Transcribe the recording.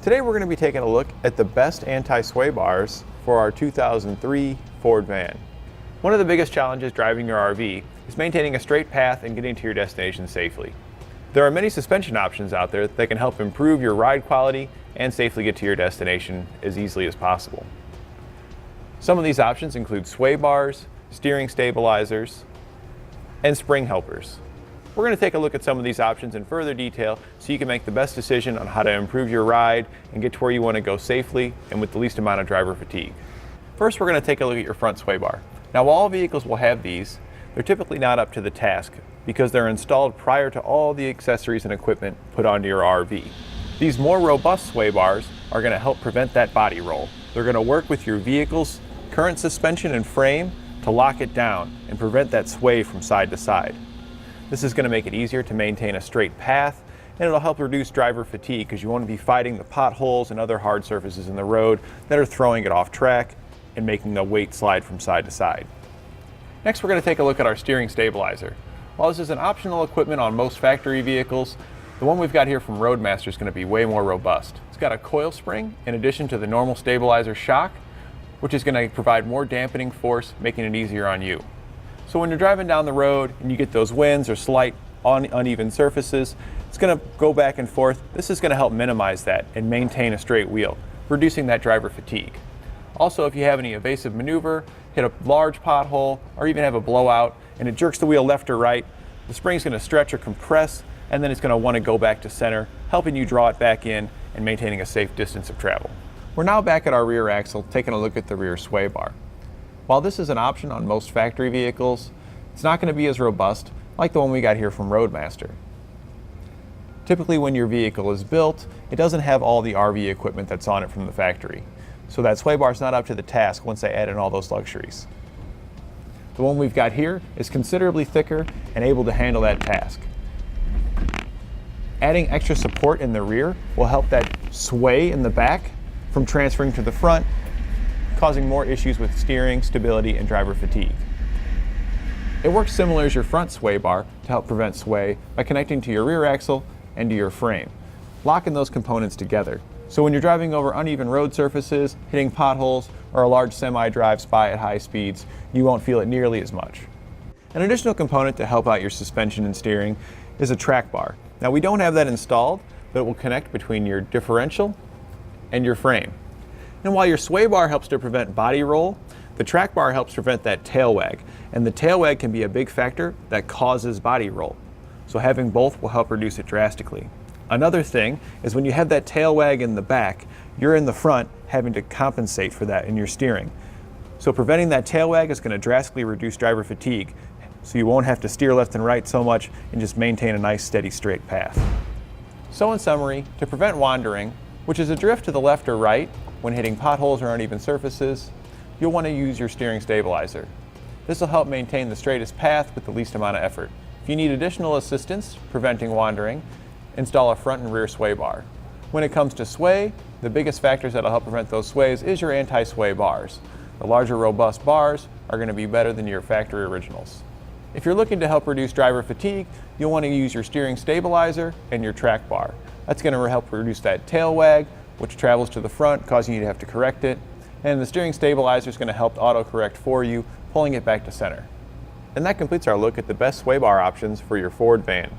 Today we're going to be taking a look at the best anti-sway bars for our 2003 Ford van. One of the biggest challenges driving your RV is maintaining a straight path and getting to your destination safely. There are many suspension options out there that can help improve your ride quality and safely get to your destination as easily as possible. Some of these options include sway bars, steering stabilizers, and spring helpers. We're going to take a look at some of these options in further detail so you can make the best decision on how to improve your ride and get to where you want to go safely and with the least amount of driver fatigue. First, we're going to take a look at your front sway bar. Now, while all vehicles will have these, they're typically not up to the task because they're installed prior to all the accessories and equipment put onto your RV. These more robust sway bars are going to help prevent that body roll. They're going to work with your vehicle's current suspension and frame to lock it down and prevent that sway from side to side. This is going to make it easier to maintain a straight path, and it'll help reduce driver fatigue because you won't be fighting the potholes and other hard surfaces in the road that are throwing it off track and making the weight slide from side to side. Next, we're going to take a look at our steering stabilizer. While this is an optional equipment on most factory vehicles, the one we've got here from Roadmaster is going to be way more robust. It's got a coil spring in addition to the normal stabilizer shock, which is going to provide more dampening force, making it easier on you. So when you're driving down the road and you get those winds or slight uneven surfaces, it's going to go back and forth. This is going to help minimize that and maintain a straight wheel, reducing that driver fatigue. Also, if you have any evasive maneuver, hit a large pothole, or even have a blowout, and it jerks the wheel left or right, the spring's going to stretch or compress, and then it's going to want to go back to center, helping you draw it back in and maintaining a safe distance of travel. We're now back at our rear axle, taking a look at the rear sway bar. While this is an option on most factory vehicles, it's not going to be as robust like the one we got here from Roadmaster. Typically when your vehicle is built, it doesn't have all the RV equipment that's on it from the factory. So that sway bar is not up to the task once they add in all those luxuries. The one we've got here is considerably thicker and able to handle that task. Adding extra support in the rear will help that sway in the back from transferring to the front, causing more issues with steering, stability, and driver fatigue. It works similar as your front sway bar to help prevent sway by connecting to your rear axle and to your frame, locking those components together. So when you're driving over uneven road surfaces, hitting potholes, or a large semi drives by at high speeds, you won't feel it nearly as much. An additional component to help out your suspension and steering is a track bar. Now, we don't have that installed, but it will connect between your differential and your frame. And while your sway bar helps to prevent body roll, the track bar helps prevent that tail wag. And the tail wag can be a big factor that causes body roll. So having both will help reduce it drastically. Another thing is when you have that tail wag in the back, you're in the front having to compensate for that in your steering. So preventing that tail wag is going to drastically reduce driver fatigue. So you won't have to steer left and right so much and just maintain a nice steady straight path. So in summary, to prevent wandering, which is a drift to the left or right when hitting potholes or uneven surfaces, you'll want to use your steering stabilizer. This will help maintain the straightest path with the least amount of effort. If you need additional assistance preventing wandering, install a front and rear sway bar. When it comes to sway, the biggest factors that will help prevent those sways is your anti-sway bars. The larger robust bars are going to be better than your factory originals. If you're looking to help reduce driver fatigue, you'll want to use your steering stabilizer and your track bar. That's going to help reduce that tail wag, which travels to the front, causing you to have to correct it. And the steering stabilizer is going to help auto-correct for you, pulling it back to center. And that completes our look at the best sway bar options for your Ford van.